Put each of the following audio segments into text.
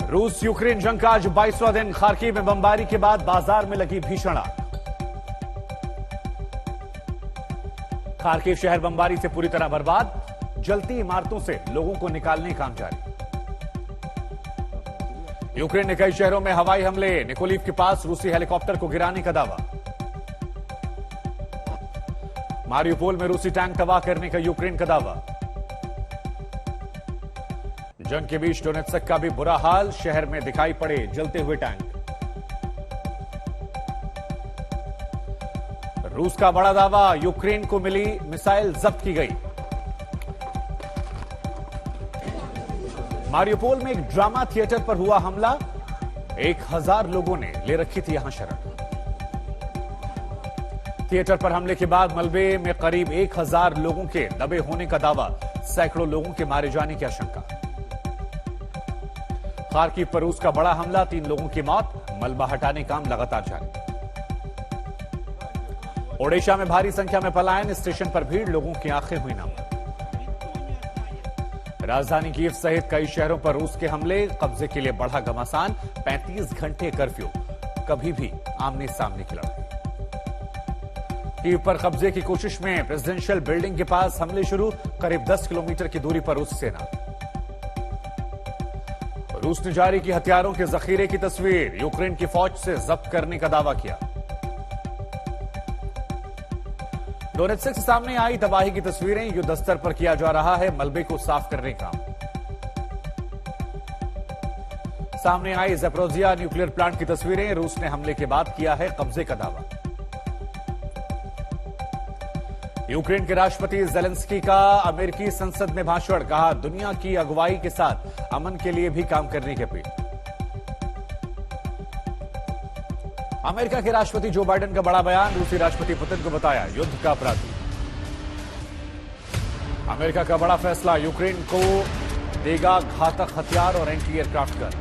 रूस यूक्रेन जंग का आज 22वां दिन। खार्किव में बमबारी के बाद बाजार में लगी भीषण आग। खार्किव शहर बमबारी से पूरी तरह बर्बाद। जलती इमारतों से लोगों को निकालने का काम जारी। यूक्रेन ने कई शहरों में हवाई हमले। निकोलीव के पास रूसी हेलीकॉप्टर को गिराने का दावा। मारियोपोल में रूसी टैंक तबाह करने का यूक्रेन का दावा। जंग के बीच डोनेत्स्क का भी बुरा हाल। शहर में दिखाई पड़े जलते हुए टैंक। रूस का बड़ा दावा, यूक्रेन को मिली मिसाइल जब्त की गई। मारियोपोल में एक ड्रामा थिएटर पर हुआ हमला। 1000 लोगों ने ले रखी थी यहां शरण। थिएटर पर हमले के बाद मलबे में करीब 1000 लोगों के दबे होने का दावा। सैकड़ों लोगों के मारे जाने की आशंका। खार्किव पर रूस का बड़ा हमला, 3 लोगों की मौत। मलबा हटाने काम लगातार जारी। ओडिशा में भारी संख्या में पलायन। स्टेशन पर भीड़, लोगों की आंखें हुई नम। राजधानी कीव सहित कई शहरों पर रूस के हमले। कब्जे के लिए बढ़ा घमासान। 35 घंटे कर्फ्यू। कभी भी आमने सामने की लड़ाई। कीव पर कब्जे की कोशिश में प्रेसिडेंशियल बिल्डिंग के पास हमले शुरू। करीब 10 किलोमीटर की दूरी पर रूसी सेना। रूस ने जारी की हथियारों के जखीरे की तस्वीर। यूक्रेन की फौज से जब्त करने का दावा किया। डोनेत्स्क से सामने आई तबाही की तस्वीरें। युद्ध स्तर पर किया जा रहा है मलबे को साफ करने का। सामने आई ज़ैपोरिज़िया न्यूक्लियर प्लांट की तस्वीरें। रूस ने हमले के बाद किया है कब्जे का दावा। यूक्रेन के राष्ट्रपति ज़ेलेंस्की का अमेरिकी संसद में भाषण। कहा, दुनिया की अगुवाई के साथ अमन के लिए भी काम करने की अपील। अमेरिका के राष्ट्रपति जो बाइडेन का बड़ा बयान। रूसी राष्ट्रपति पुतिन को बताया युद्ध का अपराधी। अमेरिका का बड़ा फैसला, यूक्रेन को देगा घातक हथियार और एंटी एयरक्राफ्ट गन।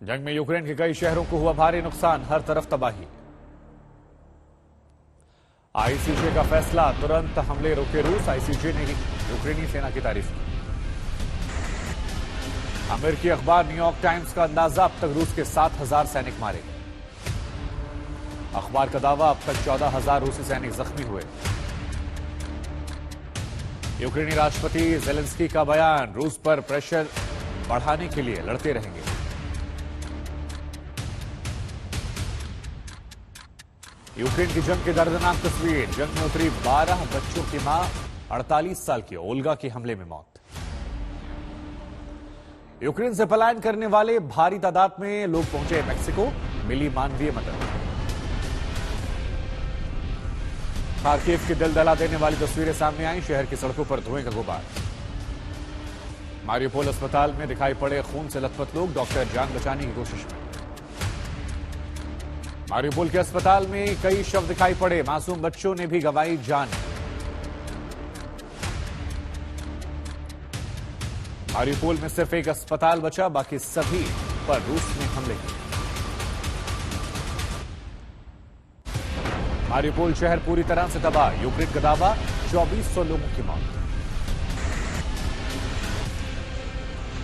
जंग में यूक्रेन के कई शहरों को हुआ भारी नुकसान। हर तरफ तबाही। आईसीजे का फैसला, तुरंत हमले रोके रूस। आईसीजे ने यूक्रेनी सेना की तारीफ की। अमेरिकी अखबार न्यूयॉर्क टाइम्स का अंदाजा, अब तक रूस के 7000 सैनिक मारे गए। अखबार का दावा, अब तक 14000 रूसी सैनिक जख्मी हुए। यूक्रेनी राष्ट्रपति ज़ेलेंस्की का बयान, रूस पर प्रेशर बढ़ाने के लिए लड़ते रहेंगे। यूक्रेन की जंग की दर्दनाक तस्वीर। जंग में उतरी 12 बच्चों की मां, 48 साल की ओल्गा की हमले में मौत। यूक्रेन से पलायन करने वाले भारी तादाद में लोग पहुंचे मेक्सिको। मिली मानवीय मदद। खार्किव की दिल दहला देने वाली तस्वीरें सामने आई। शहर की सड़कों पर धुएं का गुबार। मारियोपोल अस्पताल में दिखाई पड़े खून से लथपथ लोग। डॉक्टर जान बचाने की कोशिश में। मारियोपोल के अस्पताल में कई शव दिखाई पड़े। मासूम बच्चों ने भी गंवाई जान। मारियोपोल में सिर्फ एक अस्पताल बचा, बाकी सभी पर रूस ने हमले किए। मारियोपोल शहर पूरी तरह से तबाह। यूक्रेन का दावा, 2400 लोगों की मौत।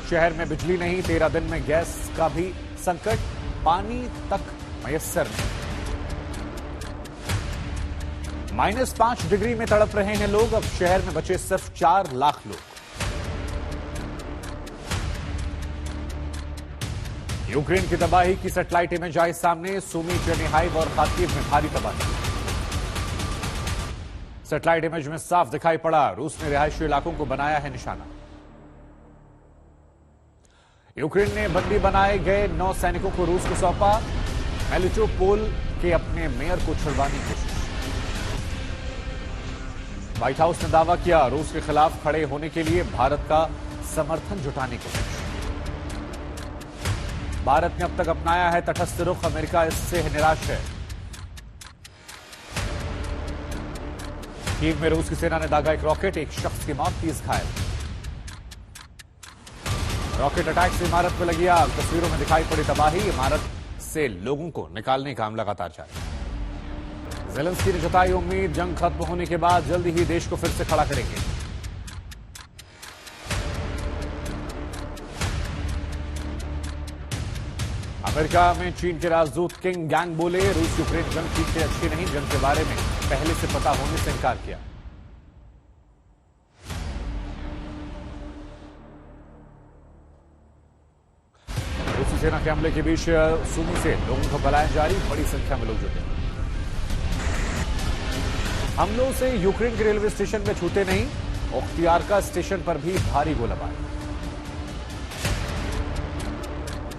शहर में बिजली नहीं। 13 दिन में गैस का भी संकट। पानी तक मयस्सर नहीं। -5 डिग्री में तड़प रहे हैं लोग। अब शहर में बचे सिर्फ 4 लाख लोग। यूक्रेन की तबाही की सैटेलाइट इमेज आई सामने। सूमी, चेर्निहाइव और खार्किव में भारी तबाही। सैटेलाइट इमेज में साफ दिखाई पड़ा, रूस ने रिहायशी इलाकों को बनाया है निशाना। यूक्रेन ने बंदी बनाए गए 9 सैनिकों को रूस को सौंपा। मेलिटोपोल के अपने मेयर को छुड़वाने की कोशिश। व्हाइट हाउस ने दावा किया, रूस के खिलाफ खड़े होने के लिए भारत का समर्थन जुटाने की कोशिश। भारत ने अब तक अपनाया है तटस्थ रुख। अमेरिका इससे निराश है। कीव में रूस की सेना ने दागा एक रॉकेट। एक शख्स की मौत, 30 घायल। रॉकेट अटैक से इमारत में लगी आग। तस्वीरों में दिखाई पड़ी तबाही। इमारत से लोगों को निकालने का काम लगातार जारी। ज़ेलेंस्की ने जताई उम्मीद, जंग खत्म होने के बाद जल्दी ही देश को फिर से खड़ा करेंगे। अमेरिका में चीन के राजदूत किंग गैंग बोले, रूस यूक्रेन जंग चीन के अच्छी नहीं, जंग के बारे में पहले से पता होने से इनकार किया। रूसी सेना के हमले के बीच सुनी से लोगों का पलायन जारी, बड़ी संख्या में लोग जुटे। हमलों से यूक्रेन के रेलवे स्टेशन में छूटे नहीं, ओख्तियारका स्टेशन पर भी भारी गोलाबारी।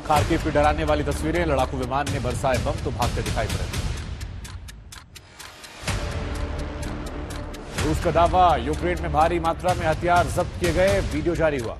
खार्किव की डराने वाली तस्वीरें, लड़ाकू विमान ने बरसाए बम तो भागते दिखाई पड़े। रूस का दावा, यूक्रेन में भारी मात्रा में हथियार जब्त किए गए, वीडियो जारी हुआ।